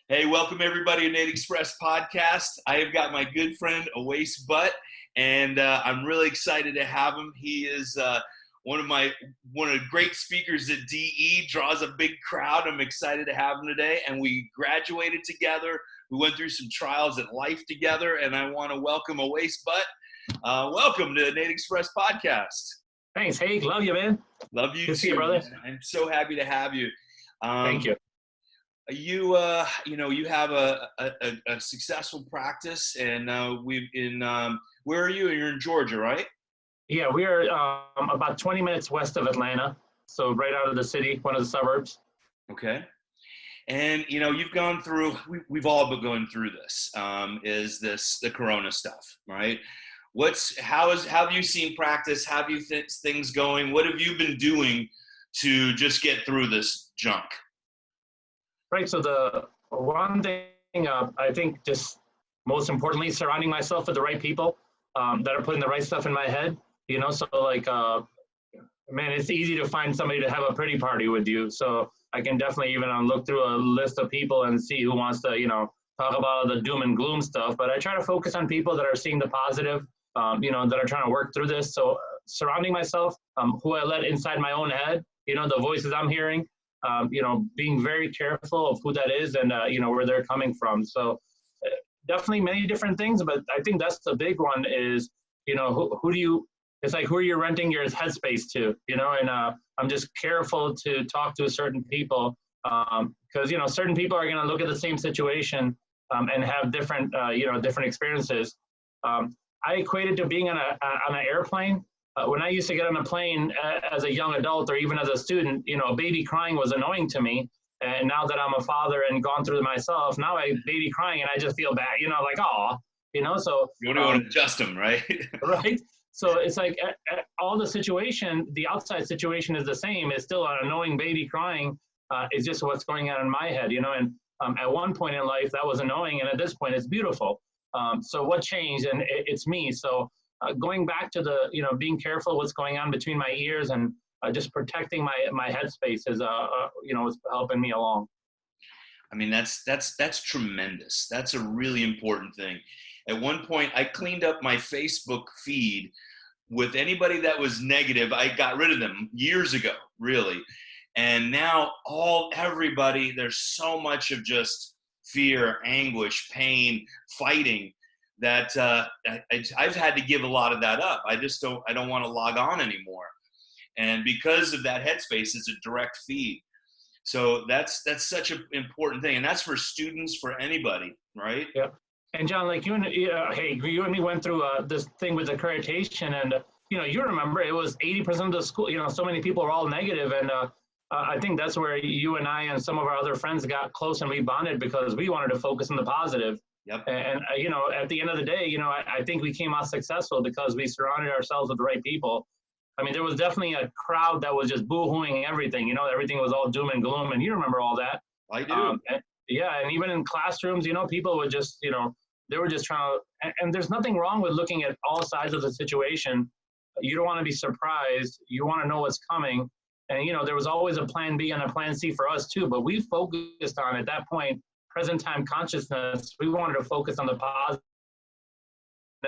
Hey, welcome everybody to Innate Express podcast. I have got my good friend Awais Butt, and I'm really excited to have him. He is one of the great speakers at DE. Draws a big crowd. I'm excited to have him today. And we graduated together. We went through some trials at life together, and I want to welcome Awais Butt. Welcome to Innate Express podcast. Thanks, Haig. Love you, man. Love you Good too, to see you, brother. man. I'm so happy to have you. Thank you. You have a successful practice, and where are you? You're in Georgia, right? Yeah, we are about 20 minutes west of Atlanta, so right out of the city, one of the suburbs. Okay. And you've gone through. We've all been going through this. Is this the Corona stuff, right? How have you seen practice? How have you things going? What have you been doing to just get through this junk? Right. So the one thing I think, just most importantly, surrounding myself with the right people that are putting the right stuff in my head. So like, man, it's easy to find somebody to have a pretty party with you. So I can definitely even look through a list of people and see who wants to, talk about the doom and gloom stuff. But I try to focus on people that are seeing the positive, that are trying to work through this. So surrounding myself, who I let inside my own head, the voices I'm hearing. Being very careful of who that is and, where they're coming from. So definitely many different things, but I think that's the big one is, it's like, who are you renting your headspace to, and I'm just careful to talk to certain people because, certain people are going to look at the same situation and have different, different experiences. I equated to being on an airplane. When I used to get on a plane as a young adult or even as a student, a baby crying was annoying to me. And now that I'm a father and gone through it myself, now I baby crying and I just feel bad, like, aw, so. You don't want to adjust them, right? Right. So it's like all the situation, the outside situation is the same. It's still an annoying baby crying. It's just what's going on in my head, and at one point in life that was annoying. And at this point it's beautiful. So what changed? And it's me. So going back to the, being careful what's going on between my ears and just protecting my headspace is, is helping me along. I mean, that's tremendous. That's a really important thing. At one point, I cleaned up my Facebook feed with anybody that was negative. I got rid of them years ago, really. And now everybody, there's so much of just fear, anguish, pain, fighting, that I've had to give a lot of that up. I don't want to log on anymore. And because of that headspace, it's a direct feed. So that's such an important thing. And that's for students, for anybody, right? Yeah. And John, like you and me went through this thing with accreditation, and you remember it was 80% of the school, so many people were all negative. And I think that's where you and I and some of our other friends got close and we bonded because we wanted to focus on the positive. Yep. And at the end of the day, I think we came out successful because we surrounded ourselves with the right people. I mean, there was definitely a crowd that was just boo-hooing everything. Everything was all doom and gloom, and you remember all that. I do. And even in classrooms, people would just, they were just trying to. And there's nothing wrong with looking at all sides of the situation. You don't want to be surprised. You want to know what's coming. And there was always a plan B and a plan C for us too. But we focused on, at that point, present time consciousness. We wanted to focus on the positive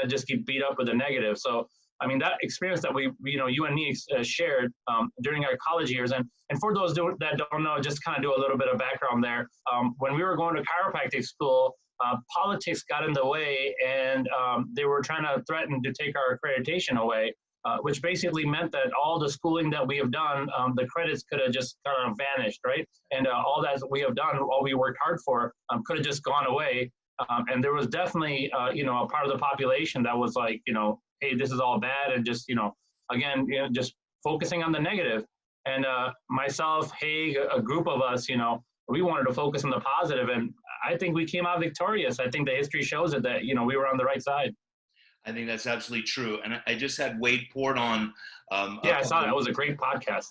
and just get beat up with the negative. So, I mean, that experience that you and me shared during our college years, and for those that don't know, just kind of do a little bit of background there. When we were going to chiropractic school, politics got in the way, and they were trying to threaten to take our accreditation away, which basically meant that all the schooling that we have done, the credits could have just kind of vanished, right? And all that we have done, all we worked hard for, could have just gone away. And there was definitely, a part of the population that was like, hey, this is all bad, and just, again, just focusing on the negative. And myself, Haig, a group of us, we wanted to focus on the positive, and I think we came out victorious. I think the history shows it that, we were on the right side. I think that's absolutely true. And I just had Wade Port on. I saw that. It was a great podcast.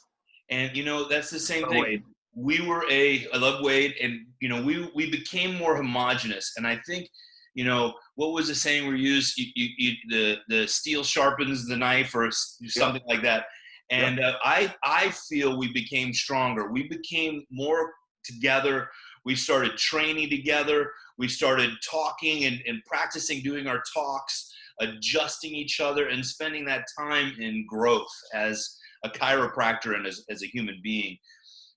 And, that's the same thing. Wade. I love Wade, and, we became more homogenous. And I think, what was the saying we used? The steel sharpens the knife or something like that. And I feel we became stronger. We became more together. We started training together. We started talking and practicing doing our talks, adjusting each other, and spending that time in growth as a chiropractor and as a human being.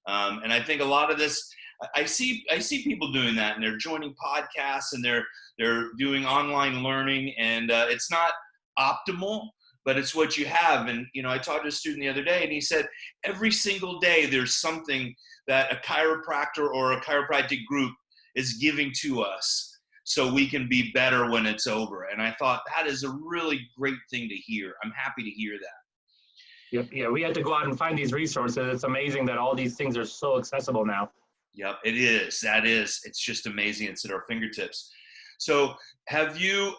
And I think a lot of this, I see people doing that, and they're joining podcasts, and they're doing online learning, and it's not optimal, but it's what you have. And, you know, I talked to a student the other day, and he said, every single day there's something that a chiropractor or a chiropractic group is giving to us so we can be better when it's over. And I thought that is a really great thing to hear. I'm happy to hear that. Yeah, we had to go out and find these resources. It's amazing that all these things are so accessible now. Yep, it is. That is. It's just amazing. It's at our fingertips. So have you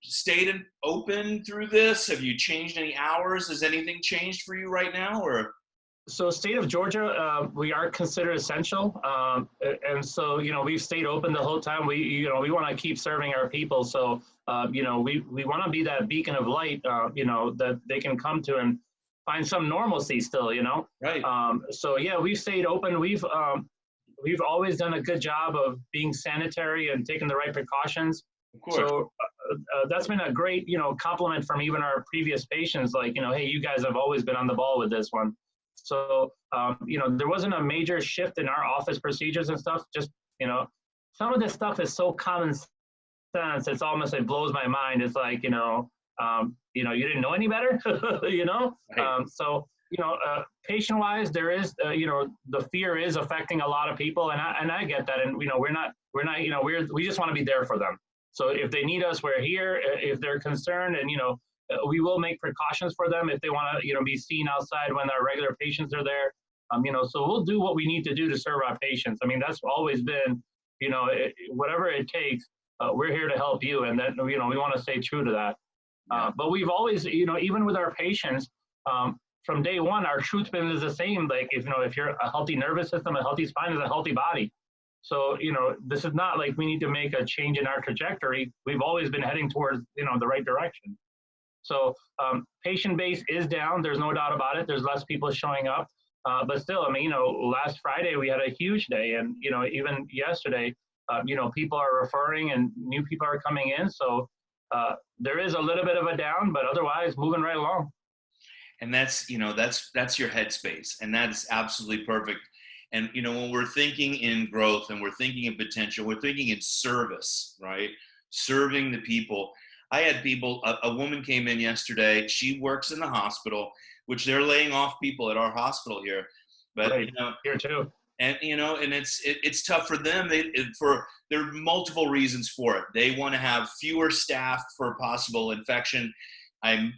stayed open through this? Have you changed any hours? Has anything changed for you right now, or? So state of Georgia, we are considered essential. And so, you know, we've stayed open the whole time. We want to keep serving our people. So, you know, we want to be that beacon of light, you know, that they can come to and find some normalcy still, you know? Right. So yeah, we've stayed open. We've always done a good job of being sanitary and taking the right precautions. Of course. So that's been a great, you know, compliment from even our previous patients. Like, you know, hey, you guys have always been on the ball with this one. So, you know, there wasn't a major shift in our office procedures and stuff. Just, you know, some of this stuff is so common sense. It's almost, it blows my mind. It's like, you know, you didn't know any better, you know? Right. So, you know, patient-wise, there is, you know, the fear is affecting a lot of people, and I get that, and you know, we're not, you know, we just want to be there for them. So if they need us, we're here. If they're concerned, and you know, we will make precautions for them if they want to, you know, be seen outside when our regular patients are there. You know, so we'll do what we need to do to serve our patients. I mean, that's always been, you know, whatever it takes, we're here to help you, and that, you know, we want to stay true to that. But we've always, you know, even with our patients, from day one, our truth's been is the same. Like, if, you know, if you're a healthy nervous system, a healthy spine is a healthy body. So, you know, this is not like we need to make a change in our trajectory. We've always been heading towards, you know, the right direction. So patient base is down. There's no doubt about it. There's less people showing up. But still, I mean, you know, last Friday we had a huge day. And, you know, even yesterday, you know, people are referring and new people are coming in. So there is a little bit of a down, but otherwise moving right along. And that's, you know, that's your headspace, and that's absolutely perfect. And, you know, when we're thinking in growth and we're thinking in potential, we're thinking in service, right? Serving the people. I had people, a woman came in yesterday. She works in the hospital, which they're laying off people at our hospital here. But, right. You know, here too. And, you know, and it's tough for them. There are multiple reasons for it. They want to have fewer staff for possible infection. I'm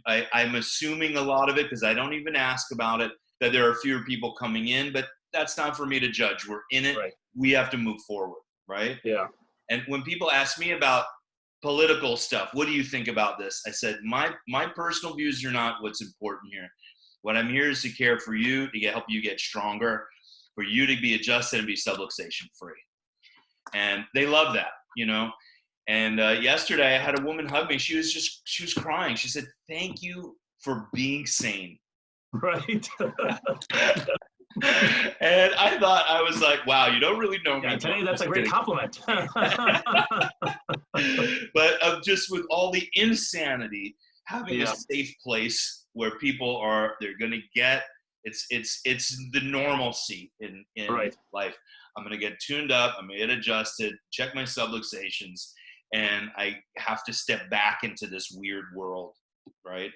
assuming a lot of it, because I don't even ask about it, that there are fewer people coming in, but that's not for me to judge. We're in it. Right. We have to move forward, right? Yeah. And when people ask me about political stuff, what do you think about this? I said, my personal views are not what's important here. What I'm here is to care for you, to help you get stronger, for you to be adjusted and be subluxation free. And they love that, you know? And yesterday I had a woman hug me. She was crying. She said, "Thank you for being sane." Right. And I thought, I was like, wow, you don't really know me. Yeah, today that's a great compliment. But just with all the insanity, having a safe place where people are, they're going to get, it's the normalcy in right. life. I'm going to get tuned up. I'm going to get adjusted, check my subluxations, and I have to step back into this weird world, right?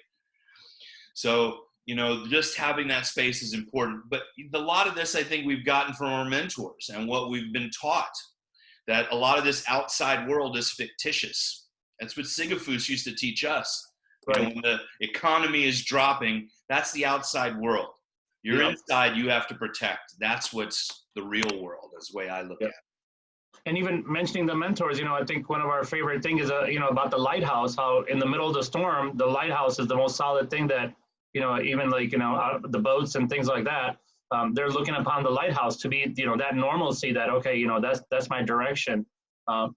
So, you know, just having that space is important. But a lot of this, I think, we've gotten from our mentors and what we've been taught, that a lot of this outside world is fictitious. That's what Sigafus used to teach us. Right. You know, when the economy is dropping, that's the outside world. You're inside, you have to protect. That's what's the real world, is the way I look at it. And even mentioning the mentors, you know, I think one of our favorite things is, you know, about the lighthouse, how in the middle of the storm, the lighthouse is the most solid thing that, you know, even like, you know, the boats and things like that, they're looking upon the lighthouse to be, you know, that normalcy that, okay, you know, that's my direction.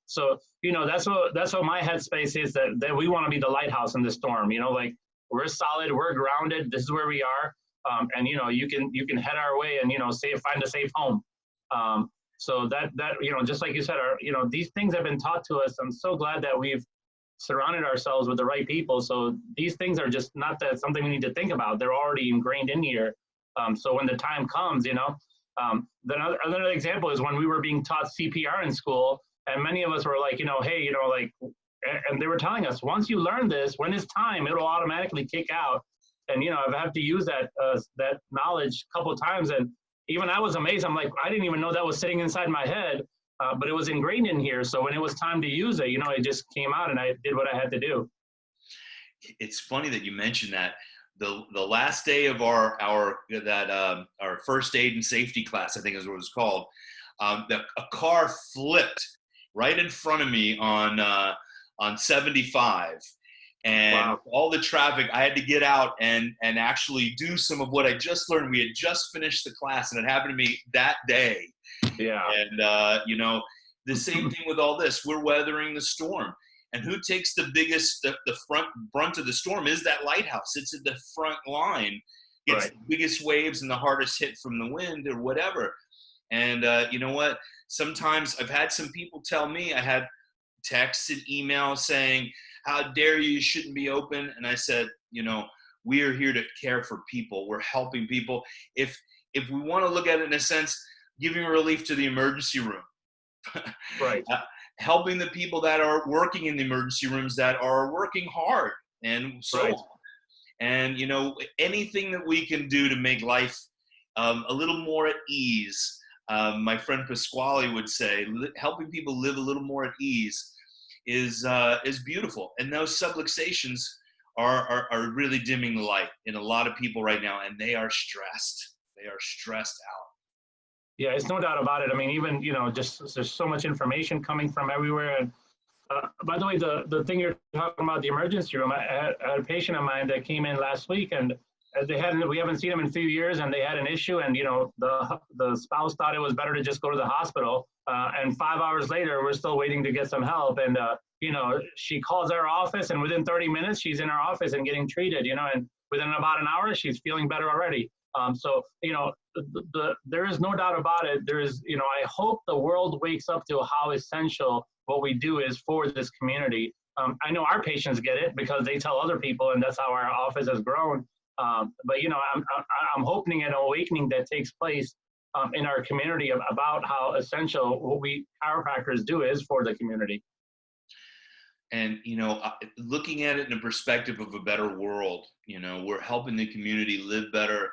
So, you know, that's what my headspace is, that we want to be the lighthouse in the storm, you know, like we're solid, we're grounded, this is where we are. And, you know, you can head our way and, you know, find a safe home. So that, just like you said, these things have been taught to us. I'm so glad that we've surrounded ourselves with the right people. So these things are just not that something we need to think about. They're already ingrained in here. So when the time comes, another example is when we were being taught CPR in school, and many of us were like, hey, and they were telling us, once you learn this, when it's time, it'll automatically kick out. And, I've had to use that knowledge a couple of times. And even I was amazed. I'm like, I didn't even know that was sitting inside my head, but it was ingrained in here. So when it was time to use it, it just came out and I did what I had to do. It's funny that you mentioned that. The last day of our first aid and safety class, I think is what it was called, a car flipped right in front of me on 75. And Wow. all the traffic, I had to get out and actually do some of what I just learned. We had just finished the class, and it happened to me that day. Yeah. And, the same thing with all this. We're weathering the storm. And who takes the biggest, the brunt of the storm is that lighthouse. It's at the front line. Gets Right. the biggest waves and the hardest hit from the wind or whatever. And you know what? Sometimes I've had some people tell me, I had texts and emails saying, how dare you shouldn't be open. And I said, we are here to care for people. We're helping people. If we want to look at it in a sense, giving relief to the emergency room, Right. helping the people that are working in the emergency rooms that are working hard and so Right. on. And, anything that we can do to make life a little more at ease. My friend Pasquale would say, helping people live a little more at ease is beautiful. And those subluxations are really dimming the light in a lot of people right now, and they are stressed. They are stressed out. Yeah, it's no doubt about it. I mean, even, just there's so much information coming from everywhere. And by the way, the thing you're talking about, the emergency room, I had a patient of mine that came in last week, and we haven't seen him in a few years, and they had an issue, and, the spouse thought it was better to just go to the hospital. And 5 hours later, we're still waiting to get some help. And, she calls our office, and within 30 minutes, she's in our office and getting treated, and within about an hour, she's feeling better already. So, there is no doubt about it. There is, I hope the world wakes up to how essential what we do is for this community. I know our patients get it because they tell other people, and that's how our office has grown. But, I'm hoping an awakening that takes place in our community about how essential what we chiropractors do is for the community. And, looking at it in a perspective of a better world, we're helping the community live better,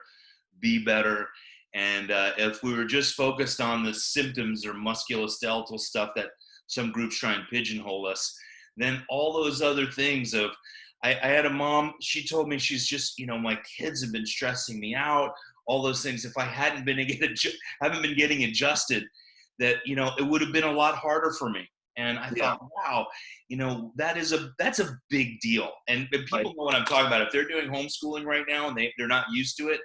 be better. And if we were just focused on the symptoms or musculoskeletal stuff that some groups try and pigeonhole us, then all those other things of, I had a mom, she told me she's just, my kids have been stressing me out, all those things. If I haven't been getting adjusted, that, it would have been a lot harder for me. And I thought, wow, that's a big deal. And people know what I'm talking about. If they're doing homeschooling right now and they're not used to it,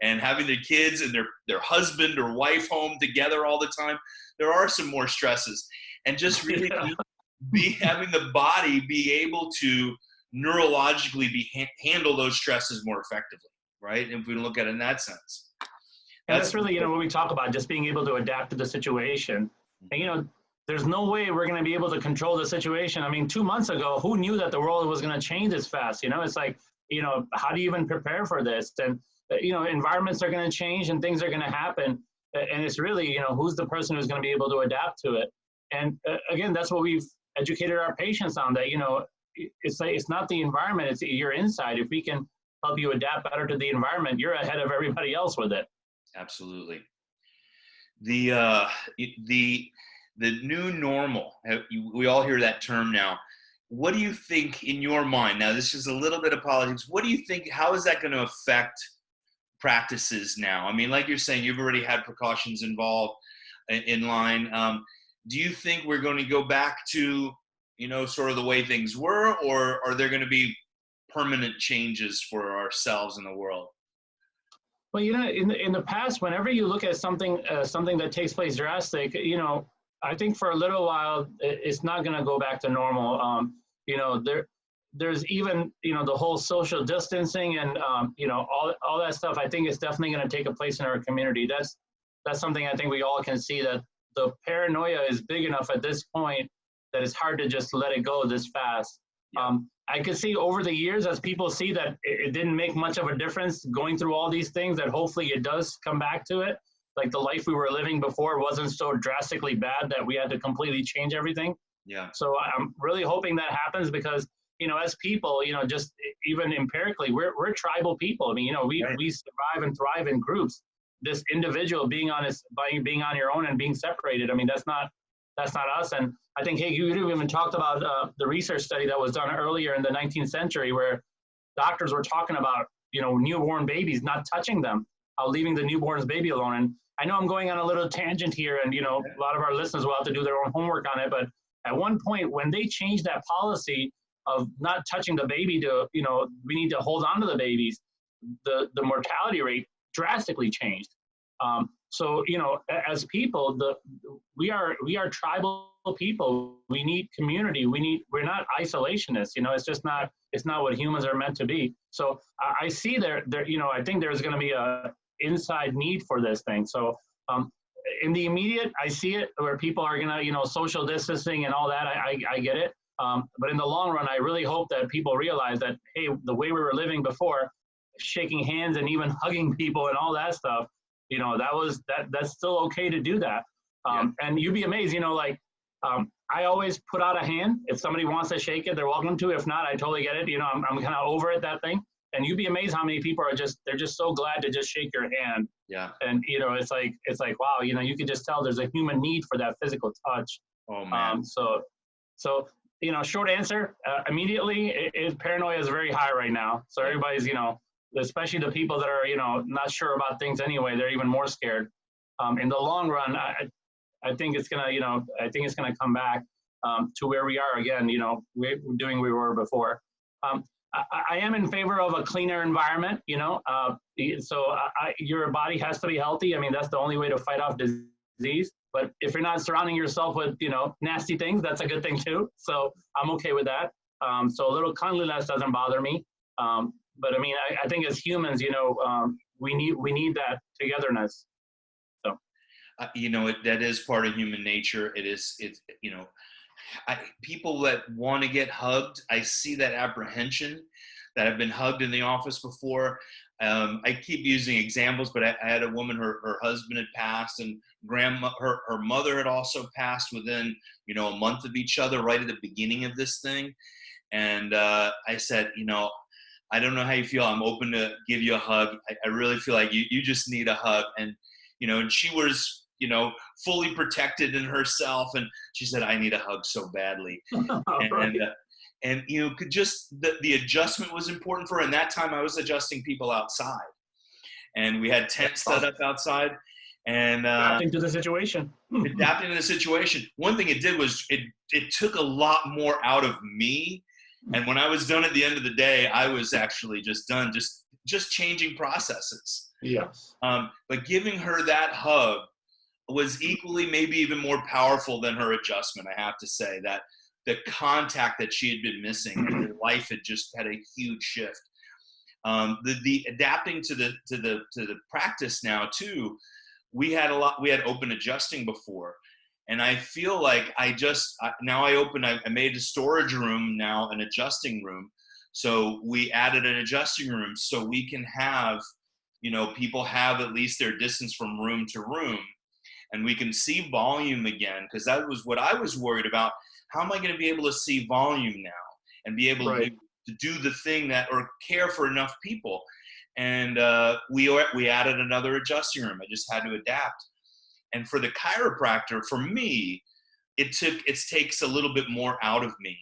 and having their kids and their husband or wife home together all the time, there are some more stresses. And just really having the body be able to neurologically handle those stresses more effectively, right? If we look at it in that sense. And that's really, what we talk about, just being able to adapt to the situation. And, there's no way we're going to be able to control the situation. I mean, 2 months ago, who knew that the world was going to change this fast? It's like, how do you even prepare for this? And, environments are going to change and things are going to happen. And it's really, who's the person who's going to be able to adapt to it? And again, that's what we've educated our patients on, that, it's not the environment, it's your inside. If we can help you adapt better to the environment, you're ahead of everybody else with it. Absolutely. The new normal, we all hear that term now. What do you think in your mind? Now, this is a little bit of politics. What do you think, how is that going to affect practices now? I mean, like you're saying, you've already had precautions involved in line. Do you think we're going to go back to, sort of the way things were, or are there going to be permanent changes for ourselves in the world? Well, in the past, whenever you look at something that takes place drastic, I think for a little while, it's not going to go back to normal. There's even, the whole social distancing and, all that stuff, I think is definitely going to take a place in our community. That's something I think we all can see, that the paranoia is big enough at this point that it's hard to just let it go this fast. I could see over the years, as people see that it didn't make much of a difference going through all these things, that hopefully it does come back to it. Like the life we were living before wasn't so drastically bad that we had to completely change everything. Yeah. So I'm really hoping that happens because, you know, as people, you know, just even empirically, we're tribal people. I mean, you know, we survive and thrive in groups. This individual being on your own and being separated, I mean, that's not us. And I think, hey, you even talked about the research study that was done earlier in the 19th century where doctors were talking about, you know, newborn babies, not touching them, leaving the newborn's baby alone. And I know I'm going on a little tangent here, and, you know, a lot of our listeners will have to do their own homework on it. But at one point, when they changed that policy of not touching the baby to, you know, we need to hold on to the babies, the mortality rate drastically changed. So, you know, as people, we are tribal people. We need community. We're not isolationists. You know, it's not what humans are meant to be. So I see there, you know, I think there's going to be a inside need for this thing. So in the immediate, I see it where people are going to, you know, social distancing and all that. I get it. But in the long run, I really hope that people realize that, hey, the way we were living before, shaking hands and even hugging people and all that stuff, you know, that's still okay to do that. And you'd be amazed, you know, like I always put out a hand. If somebody wants to shake it, they're welcome to. If not, I totally get it. You know, I'm kind of over it, that thing. And you'd be amazed how many people they're just so glad to just shake your hand. Yeah. And, you know, it's like, wow, you know, you can just tell there's a human need for that physical touch. Oh, man. So, you know, short answer, immediately, paranoia is very high right now. So everybody's, you know, especially the people that are, you know, not sure about things anyway, they're even more scared. In the long run, I think it's gonna, you know, gonna come back to where we are again. You know, we're doing what we were before. I am in favor of a cleaner environment. You know, so your body has to be healthy. I mean, that's the only way to fight off disease. But if you're not surrounding yourself with, you know, nasty things, that's a good thing too. So I'm okay with that. So a little cleanliness doesn't bother me. But I mean, I think as humans, you know, we need that togetherness. So, you know, that is part of human nature. It's you know, people that want to get hugged, I see that apprehension. That I've been hugged in the office before. I keep using examples, but I had a woman, her husband had passed, and her mother had also passed within, you know, a month of each other, right at the beginning of this thing. And I said, you know, I don't know how you feel. I'm open to give you a hug. I really feel like you just need a hug. And, you know, and she was, you know, fully protected in herself. And she said, I need a hug so badly. And you know, the adjustment was important for her. And that time I was adjusting people outside. And we had tents set up outside. And adapting to the situation. Adapting to the situation. One thing it did was it took a lot more out of me. And when I was done at the end of the day, I was actually just done, just changing processes. Yes. But giving her that hug was equally, maybe even more powerful than her adjustment. I have to say that the contact that she had been missing, and her life had just had a huge shift. The adapting to the practice now too. We had open adjusting before. And I feel like I made a storage room now, an adjusting room. So we added an adjusting room so we can have, you know, people have at least their distance from room to room, and we can see volume again. Because that was what I was worried about. How am I going to be able to see volume now and be able to do the thing or care for enough people? And we added another adjusting room. I just had to adapt. And for the chiropractor, for me, it takes a little bit more out of me.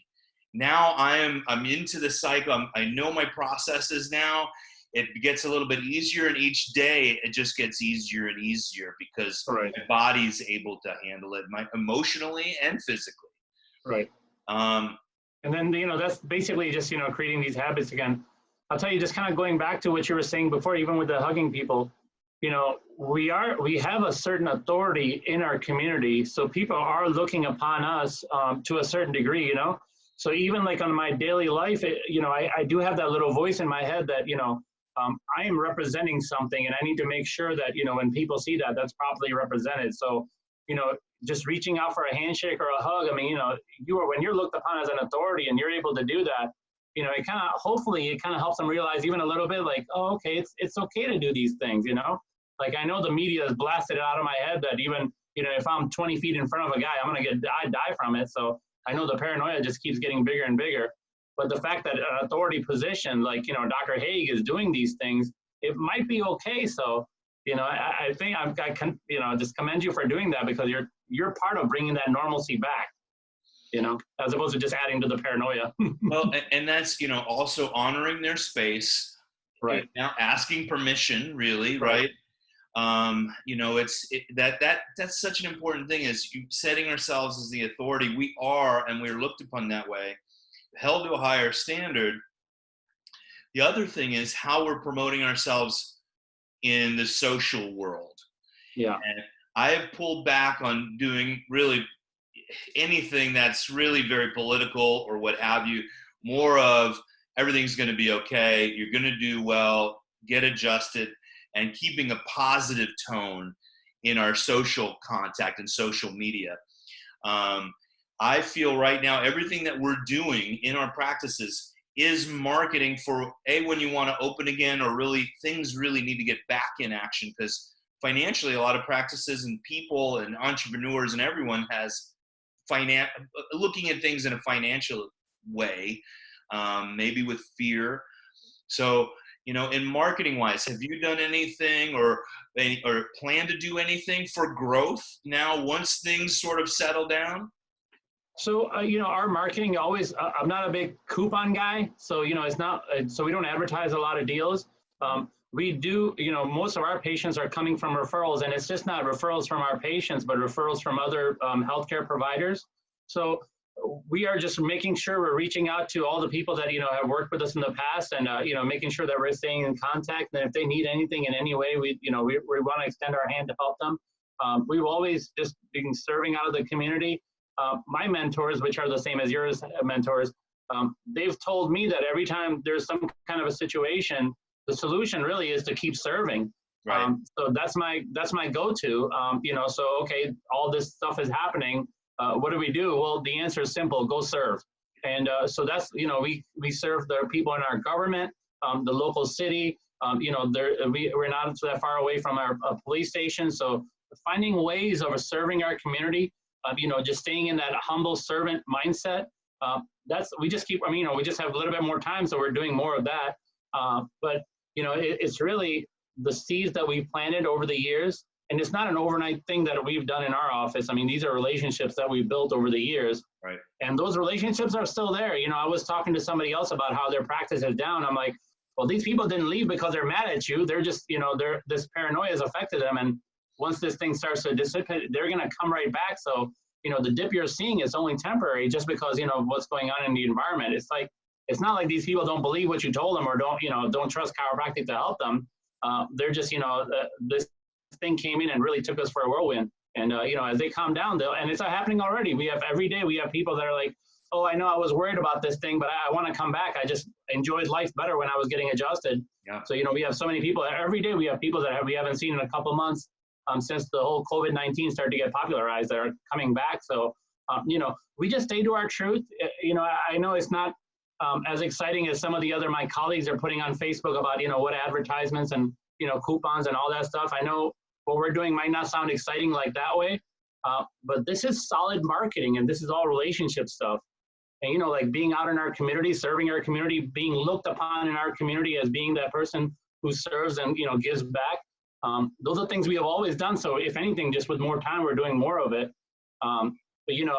Now I'm into the cycle. I know my processes now. It gets a little bit easier, and each day it just gets easier and easier because my body's able to handle it, emotionally and physically. Right. And then, you know, that's basically just, you know, creating these habits again. I'll tell you, just kind of going back to what you were saying before, even with the hugging people, you know, we have a certain authority in our community. So people are looking upon us to a certain degree, you know. So even like on my daily life, you know, I do have that little voice in my head that, you know, I am representing something, and I need to make sure that, you know, when people see that, that's properly represented. So, you know, just reaching out for a handshake or a hug. I mean, when you're looked upon as an authority and you're able to do that, it kind of, hopefully it kind of helps them realize even a little bit like, oh, okay, it's okay to do these things, Like I know the media has blasted it out of my head that even, if I'm 20 feet in front of a guy, I'm going to die from it. So I know the paranoia just keeps getting bigger and bigger. But the fact that an authority position like, Dr. Haig is doing these things, it might be okay. So, I think I can, just commend you for doing that because you're part of bringing that normalcy back, as opposed to just adding to the paranoia. Well, and that's, also honoring their space, right? Now asking permission, really, right? That's such an important thing is setting ourselves as the authority. We are, and we're looked upon that way, held to a higher standard. The other thing is how we're promoting ourselves in the social world. Yeah. And I have pulled back on doing really anything that's really very political or what have you, more of everything's going to be okay. You're going to do well, get adjusted, and keeping a positive tone in our social contact and social media. I feel right now everything that we're doing in our practices is marketing for when you want to open again, or really things really need to get back in action, because financially a lot of practices and people and entrepreneurs and everyone has looking at things in a financial way, maybe with fear. So, in marketing wise, have you done anything or plan to do anything for growth now once things sort of settle down? So, our marketing always, I'm not a big coupon guy. So, it's not, so we don't advertise a lot of deals. We do, most of our patients are coming from referrals, and it's just not referrals from our patients, but referrals from other healthcare providers. So we are just making sure we're reaching out to all the people that, have worked with us in the past, and, making sure that we're staying in contact. And if they need anything in any way, we want to extend our hand to help them. We've always just been serving out of the community. My mentors, which are the same as yours mentors, they've told me that every time there's some kind of a situation, the solution really is to keep serving. Right. So that's my go-to. So okay, all this stuff is happening. What do we do? Well, the answer is simple: go serve. And so that's we serve the people in our government, the local city. We're not that far away from our police station. So finding ways of serving our community. Just staying in that humble servant mindset. We just keep. We just have a little bit more time, so we're doing more of that. But it's really the seeds that we've planted over the years, and it's not an overnight thing that we've done in our office. These are relationships that we've built over the years, right? And those relationships are still there. I was talking to somebody else about how their practice is down. I'm like, well, these people didn't leave because they're mad at you. They're just, this paranoia has affected them, and once this thing starts to dissipate, they're going to come right back. So, the dip you're seeing is only temporary just because, what's going on in the environment. It's like, it's not like these people don't believe what you told them or don't trust chiropractic to help them. They're just, this thing came in and really took us for a whirlwind. And, as they calm down, and it's happening already. Every day we have people that are like, oh, I know I was worried about this thing, but I want to come back. I just enjoyed life better when I was getting adjusted. Yeah. So, we have so many people. Every day we have people that we haven't seen in a couple months. Since the whole COVID-19 started to get popularized, that are coming back. So, we just stay to our truth. I know it's not as exciting as some of the other my colleagues are putting on Facebook about, what advertisements and, coupons and all that stuff. I know what we're doing might not sound exciting like that way, but this is solid marketing, and this is all relationship stuff. And, like being out in our community, serving our community, being looked upon in our community as being that person who serves and, gives back. Those are things we have always done. So if anything, just with more time, we're doing more of it. But I'm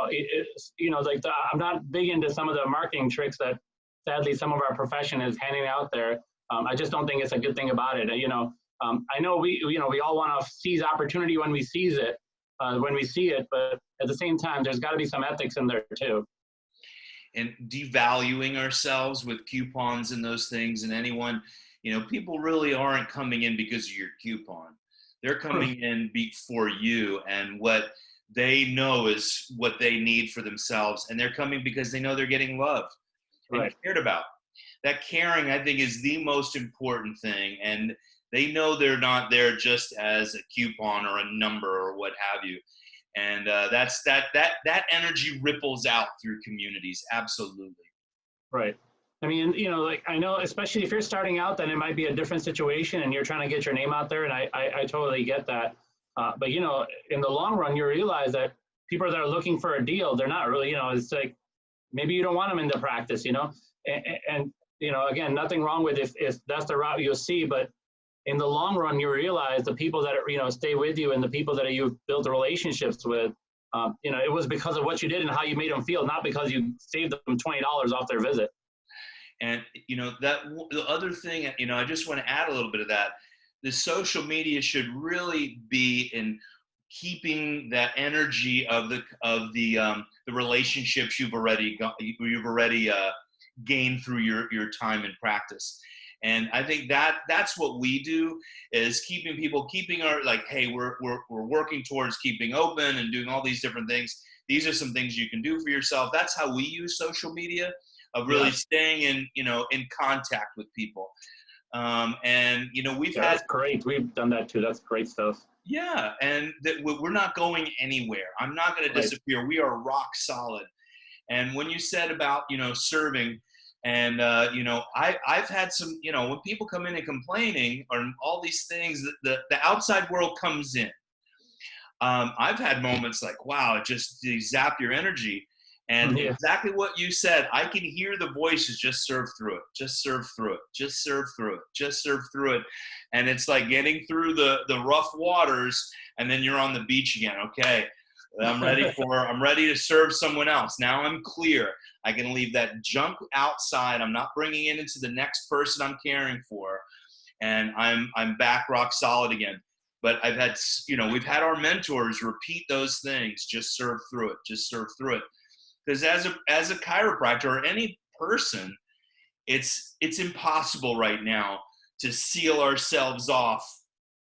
not big into some of the marketing tricks that sadly some of our profession is handing out there. I just don't think it's a good thing about it. I know we all want to seize opportunity when we seize it, when we see it, but at the same time, there's got to be some ethics in there too. And devaluing ourselves with coupons and those things, and anyone. People really aren't coming in because of your coupon. They're coming in for you and what they know is what they need for themselves. And they're coming because they know they're getting loved and cared about. That caring, I think, is the most important thing. And they know they're not there just as a coupon or a number or what have you. And that energy ripples out through communities. Absolutely. Right. I mean, like I know, especially if you're starting out, then it might be a different situation and you're trying to get your name out there. And I totally get that. But, in the long run, you realize that people that are looking for a deal, they're not really, it's like, maybe you don't want them into practice, and again, nothing wrong with if that's the route you'll see, but in the long run, you realize the people that are, stay with you and the people that you've built relationships with, it was because of what you did and how you made them feel, not because you saved them $20 off their visit. And, that the other thing, I just want to add a little bit of that. The social media should really be in keeping that energy of the relationships you've already gained through your time in practice. And I think that's what we do, is keeping our, like, hey, we're working towards keeping open and doing all these different things. These are some things you can do for yourself. That's how we use social media, of really staying in contact with people. And we've had, that's great. We've done that too. That's great stuff. Yeah, and we're not going anywhere. I'm not going to disappear. We are rock solid. And when you said about serving, and I've had some, when people come in and complaining or all these things, the outside world comes in. I've had moments like, wow, it just zapped your energy. And exactly what you said, I can hear the voices, just serve through it, just serve through it, just serve through it, just serve through it. And it's like getting through the rough waters, and then you're on the beach again. Okay, I'm ready to serve someone else. Now I'm clear. I can leave that junk outside. I'm not bringing it into the next person I'm caring for. And I'm back rock solid again. But I've had, we've had our mentors repeat those things, just serve through it, just serve through it. Because as a chiropractor or any person, it's impossible right now to seal ourselves off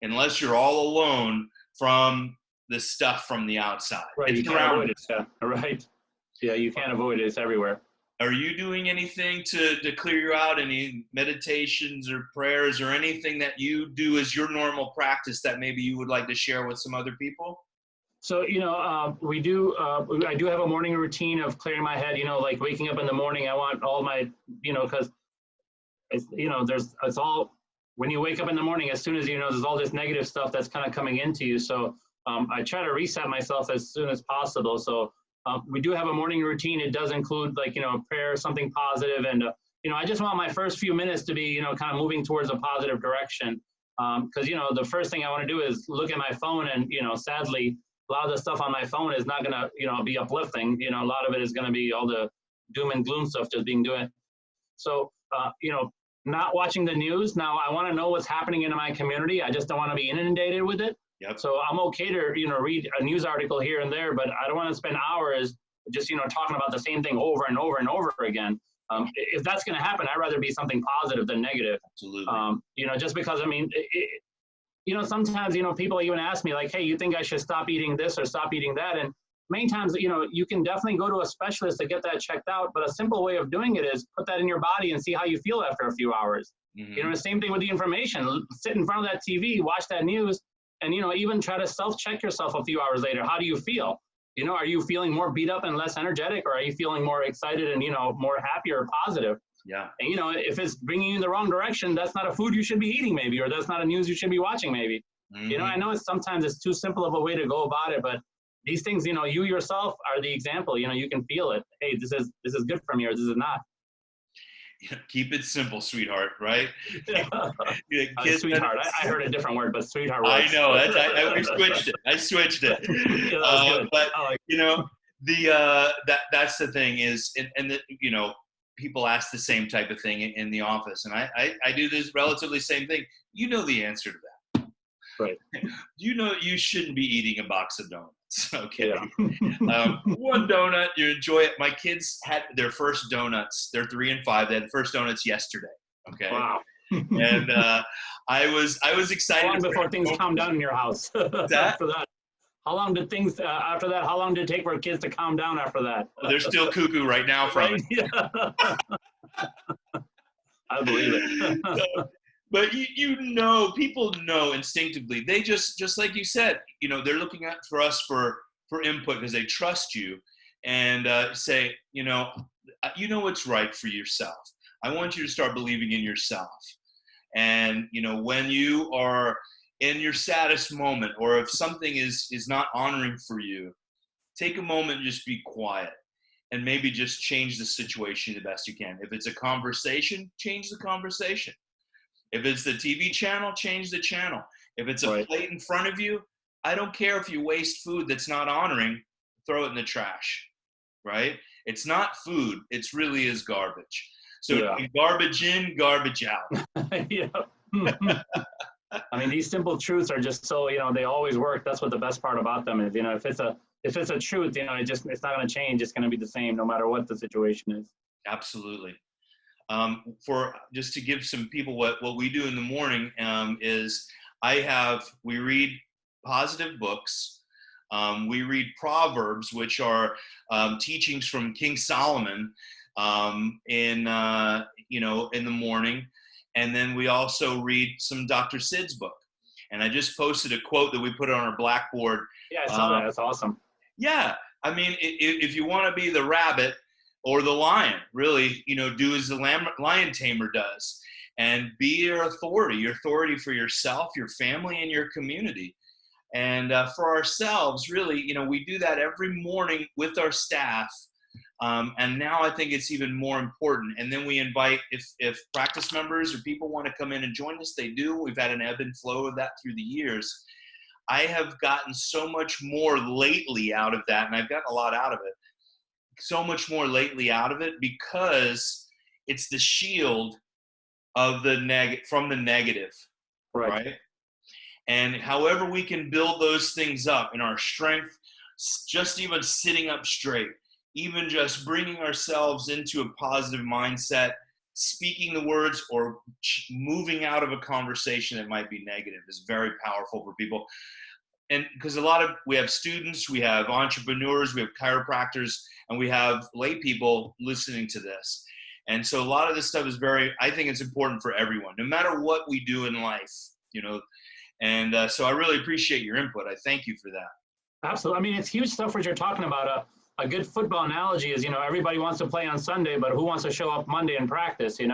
unless you're all alone from the stuff from the outside. Right, you can't avoid it. Yeah, right. Yeah, you can't avoid it. It's everywhere. Are you doing anything to clear you out? Any meditations or prayers or anything that you do as your normal practice that maybe you would like to share with some other people? So, we do, I do have a morning routine of clearing my head, like waking up in the morning. I want all my, because it's, it's all, when you wake up in the morning, as soon as, there's all this negative stuff that's kind of coming into you. So I try to reset myself as soon as possible. So we do have a morning routine. It does include prayer, something positive. And, I just want my first few minutes to be, kind of moving towards a positive direction. Because, the first thing I want to do is look at my phone and, sadly, a lot of the stuff on my phone is not going to, be uplifting. A lot of it is going to be all the doom and gloom stuff just being doing. So, not watching the news. Now, I want to know what's happening in my community. I just don't want to be inundated with it. Yep. So I'm okay to, read a news article here and there, but I don't want to spend hours just, talking about the same thing over and over and over again. If that's going to happen, I'd rather be something positive than negative. Absolutely. Just because, sometimes, people even ask me like, hey, you think I should stop eating this or stop eating that? And many times, you can definitely go to a specialist to get that checked out. But a simple way of doing it is put that in your body and see how you feel after a few hours. Mm-hmm. The same thing with the information. Sit in front of that TV, watch that news, and, even try to self-check yourself a few hours later. How do you feel? Are you feeling more beat up and less energetic, or are you feeling more excited and, more happy or positive? Yeah. And, if it's bringing you in the wrong direction, that's not a food you should be eating maybe, or that's not a news you should be watching maybe. Mm-hmm. I know sometimes it's too simple of a way to go about it, but these things, you yourself are the example. You can feel it. Hey, this is good for me, or this is not. Keep it simple, sweetheart, right? Sweetheart. I heard a different word, but sweetheart works. I know. I switched it. But that's the thing is, and people ask the same type of thing in the office, and I do this relatively same thing. The answer to that. Right. You shouldn't be eating a box of donuts. Okay. Yeah. One donut, you enjoy it. My kids had their first donuts. They're 3 and 5. They had the first donuts yesterday. Okay. Wow. And I was excited. How long before things calm down in your house? After that, how long did things after that? How long did it take for kids to calm down after that? They're still cuckoo right now from it. Yeah. I believe it. But people know instinctively. They just like you said, they're looking for us for for input because they trust you, and say, you know what's right for yourself. I want you to start believing in yourself. And, when you are in your saddest moment, or if something is not honoring for you, take a moment and just be quiet and maybe just change the situation the best you can. If it's a conversation, change the conversation. If it's the TV channel, change the channel. If it's a Right. plate in front of you, I don't care if you waste food that's not honoring, throw it in the trash, right? It's not food. It's really is garbage. So Yeah. garbage in, garbage out. Yeah. I mean, these simple truths are just so, they always work. That's what the best part about them is. If it's a truth, it's not going to change. It's going to be the same no matter what the situation is. Absolutely. For just to give some people what we do in the morning, is we read positive books. We read Proverbs, which are teachings from King Solomon, in the morning. And then we also read some Dr. Sid's book. And I just posted a quote that we put on our blackboard. Yeah, I saw that. That's awesome. Yeah. I mean, if you want to be the rabbit or the lion, really, do as the lion tamer does, and be your authority for yourself, your family, and your community. And for ourselves, really, we do that every morning with our staff. And now I think it's even more important. And then we invite, if practice members or people want to come in and join us, they do. We've had an ebb and flow of that through the years. I have gotten so much more lately out of that, and I've gotten a lot out of it. So much more lately out of it because it's the shield of from the negative, right? And however we can build those things up in our strength, just even sitting up straight, even just bringing ourselves into a positive mindset, speaking the words or moving out of a conversation that might be negative is very powerful for people. And because we have students, we have entrepreneurs, we have chiropractors, and we have lay people listening to this. And so a lot of this stuff is I think it's important for everyone, no matter what we do in life, And so I really appreciate your input. I thank you for that. Absolutely. I mean, it's huge stuff what you're talking about. A good football analogy is, everybody wants to play on Sunday, but who wants to show up Monday and practice, And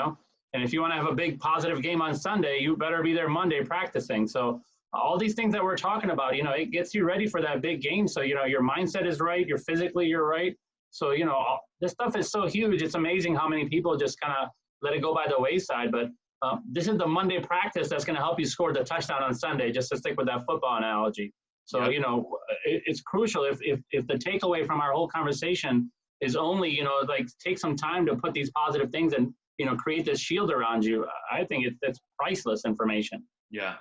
if you want to have a big positive game on Sunday, you better be there Monday practicing. So all these things that we're talking about, it gets you ready for that big game. So, your mindset is right. You're right. So, this stuff is so huge. It's amazing how many people just kind of let it go by the wayside. But this is the Monday practice that's going to help you score the touchdown on Sunday, just to stick with that football analogy. So, Yep. It's crucial if the takeaway from our whole conversation is only, take some time to put these positive things and, create this shield around you. I think it's priceless information. Yeah.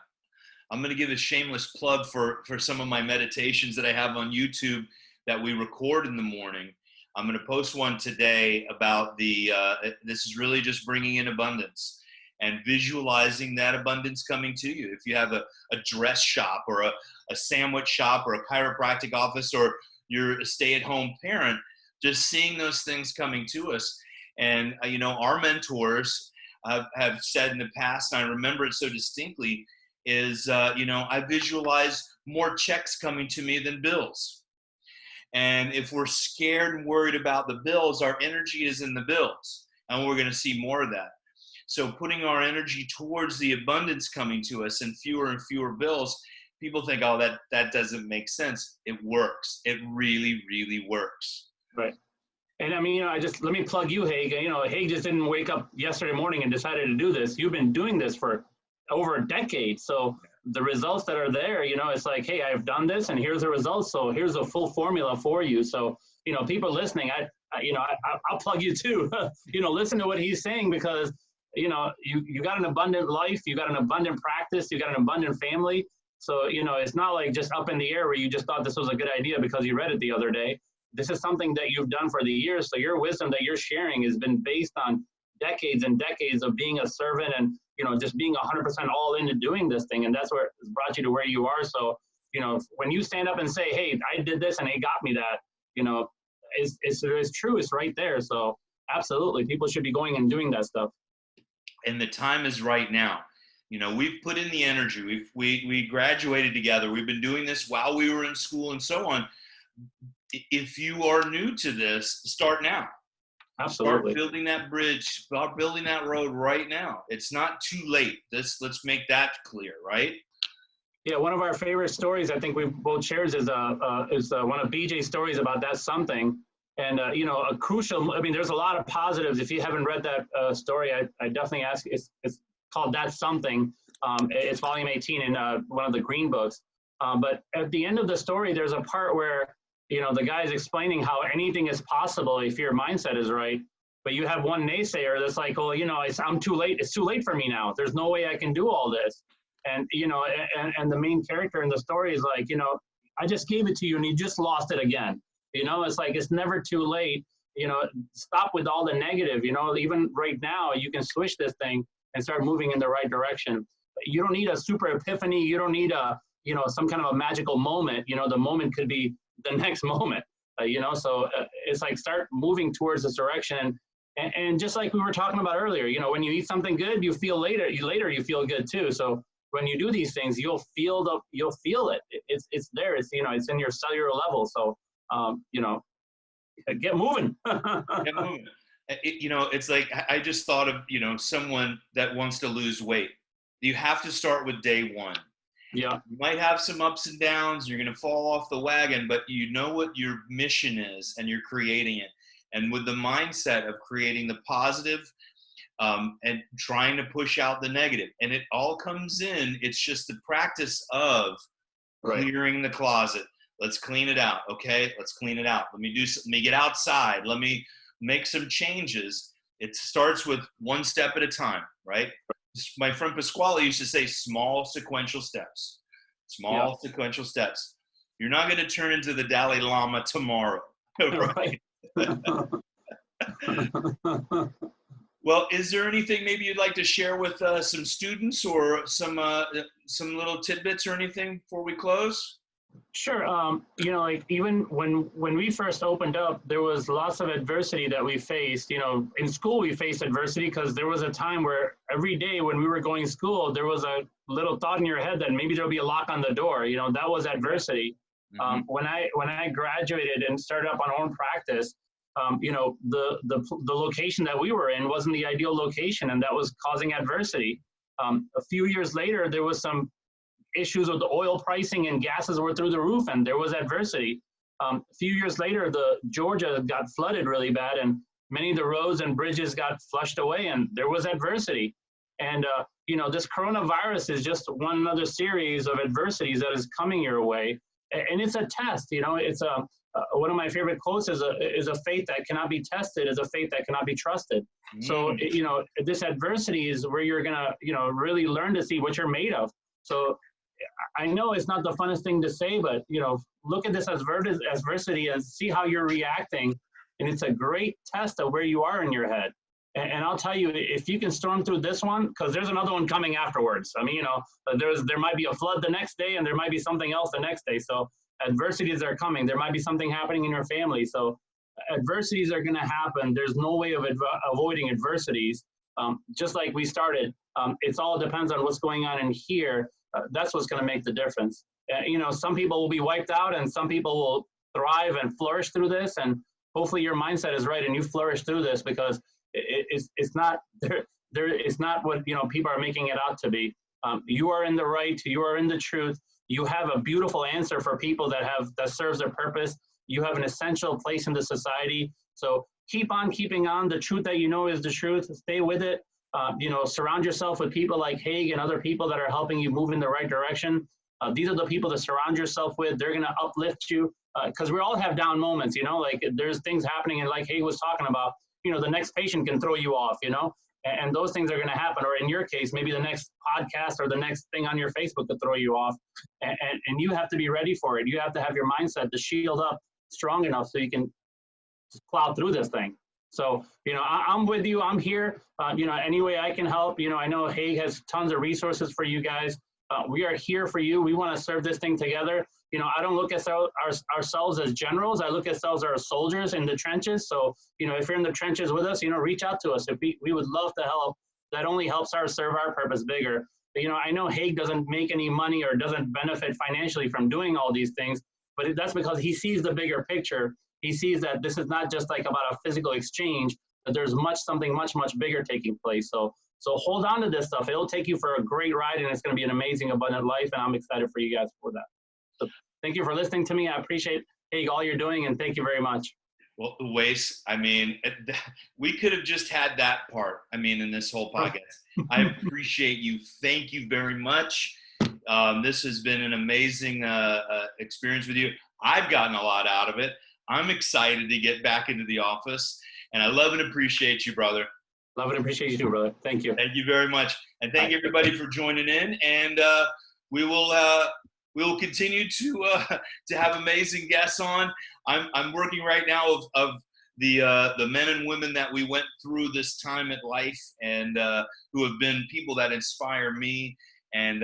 I'm going to give a shameless plug for some of my meditations that I have on YouTube that we record in the morning. I'm going to post one today about this is really just bringing in abundance and visualizing that abundance coming to you. If you have a dress shop or a sandwich shop or a chiropractic office, or you're a stay-at-home parent, just seeing those things coming to us. And, our mentors have said in the past, and I remember it so distinctly, is, I visualize more checks coming to me than bills. And if we're scared and worried about the bills, our energy is in the bills, and we're going to see more of that. So putting our energy towards the abundance coming to us and fewer bills, people think, oh, that doesn't make sense. It works. It really, really works. Right. And I mean, let me plug you, Haig. Haig just didn't wake up yesterday morning and decided to do this. You've been doing this for over a decade. So the results that are there, it's like, hey, I've done this and here's the results. So here's a full formula for you. So, people listening, I'll plug you too. Listen to what he's saying, because, you got an abundant life, you got an abundant practice, you got an abundant family. So, it's not like just up in the air where you just thought this was a good idea because you read it the other day. This is something that you've done for the years. So your wisdom that you're sharing has been based on decades and decades of being a servant and, just being 100% all into doing this thing. And that's where it's brought you to where you are. So, when you stand up and say, hey, I did this and it got me that, it's true. It's right there. So absolutely, people should be going and doing that stuff. And the time is right now. We've put in the energy. We graduated together. We've been doing this while we were in school and so on. if you are new to this, start now. Start Absolutely. building that bridge, start building that road right now. It's not too late. Let's make that clear, right? Yeah, one of our favorite stories I think we both shares is one of BJ's stories about That's Something. And you know, a crucial. I mean, there's a lot of positives. If you haven't read that story, I definitely ask. It's called That's Something. It's volume 18 in one of the green books. But at the end of the story, there's a part where, you know, the guy's explaining how anything is possible if your mindset is right. But you have one naysayer that's like, oh, you know, I'm too late. It's too late for me now. There's no way I can do all this. And, you know, and the main character in the story is like, you know, I just gave it to you and you just lost it again. You know, it's like, it's never too late. You know, stop with all the negative. You know, even right now, you can switch this thing and start moving in the right direction. You don't need a super epiphany. You don't need a, you know, some kind of a magical moment. You know, the moment could be the next moment. You know, so it's like start moving towards this direction. And just like we were talking about earlier, you know, when you eat something good, you feel later you feel good too. So when you do these things, you'll feel it. It's there. It's, you know, it's in your cellular level. So you know, get moving. Get moving. You know, it's like I just thought of, you know, someone that wants to lose weight. You have to start with day one. Yeah. You might have some ups and downs. You're going to fall off the wagon, but you know what your mission is, and you're creating it. And with the mindset of creating the positive, and trying to push out the negative, and it all comes in. It's just the practice of clearing the closet. Let's clean it out. Okay, let's clean it out. Let me get outside. Let me make some changes. It starts with one step at a time, right? My friend Pasquale used to say small sequential steps. Small sequential steps. You're not going to turn into the Dalai Lama tomorrow, right? Well, is there anything maybe you'd like to share with some students, or some little tidbits or anything before we close? Sure. You know, like even when we first opened up, there was lots of adversity that we faced. You know, in school we faced adversity because there was a time where every day when we were going to school, there was a little thought in your head that maybe there'll be a lock on the door. You know, that was adversity. Mm-hmm. When I graduated and started up on our own practice, you know, the location that we were in wasn't the ideal location, and that was causing adversity. A few years later, there was some issues with the oil pricing, and gases were through the roof, and there was adversity. A few years later, the Georgia got flooded really bad, and many of the roads and bridges got flushed away, and there was adversity. And you know, this coronavirus is just one another series of adversities that is coming your way, and it's a test. You know, it's a one of my favorite quotes is a faith that cannot be tested is a faith that cannot be trusted. So you know, this adversity is where you're gonna, you know, really learn to see what you're made of. So I know it's not the funnest thing to say, but, you know, look at this as adversity and see how you're reacting. And it's a great test of where you are in your head. And I'll tell you, if you can storm through this one, because there's another one coming afterwards. I mean, you know, there might be a flood the next day, and there might be something else the next day. So adversities are coming. There might be something happening in your family. So adversities are going to happen. There's no way of avoiding adversities. Just like we started, it all depends on what's going on in here. That's what's going to make the difference. You know, some people will be wiped out, and some people will thrive and flourish through this. And hopefully your mindset is right and you flourish through this, because it's not it's not what, you know, people are making it out to be. You are in the right. You are in the truth. You have a beautiful answer for people that serves their purpose. You have an essential place in the society. So keep on keeping on. The truth that you know is the truth. Stay with it. You know, surround yourself with people like Haig and other people that are helping you move in the right direction. These are the people to surround yourself with. They're going to uplift you, because we all have down moments, you know, like there's things happening, and like Haig was talking about, you know, the next patient can throw you off, you know, and those things are going to happen. Or in your case, maybe the next podcast or the next thing on your Facebook could throw you off, and you have to be ready for it. You have to have your mindset to shield up strong enough so you can plow through this thing. So, you know, I'm with you. I'm here. You know, any way I can help. You know, I know Haig has tons of resources for you guys. We are here for you. We want to serve this thing together. You know, I don't look at ourselves as generals. I look at ourselves as soldiers in the trenches. So, you know, if you're in the trenches with us, you know, reach out to us. If we would love to help. That only helps serve our purpose bigger. But, you know, I know Haig doesn't make any money or doesn't benefit financially from doing all these things. but that's because he sees the bigger picture. He sees that this is not just like about a physical exchange, but there's something much bigger taking place. So hold on to this stuff. It'll take you for a great ride, and it's going to be an amazing, abundant life. And I'm excited for you guys for that. So thank you for listening to me. I appreciate, Haig, all you're doing, and thank you very much. Well, Awais, I mean, we could have just had that part. I mean, in this whole podcast. I appreciate you. Thank you very much. This has been an amazing experience with you. I've gotten a lot out of it. I'm excited to get back into the office, and I love and appreciate you, brother. Love and appreciate you too, brother. Thank you. Thank you very much. And thank everybody for joining in. And we will continue to have amazing guests on. I'm working right now of the men and women that we went through this time at life, and who have been people that inspire me and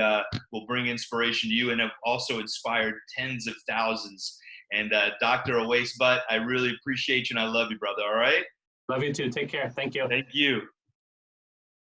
will bring inspiration to you, and have also inspired tens of thousands. And Dr. Awais Butt, I really appreciate you, and I love you, brother. All right? Love you too. Take care. Thank you. Thank you.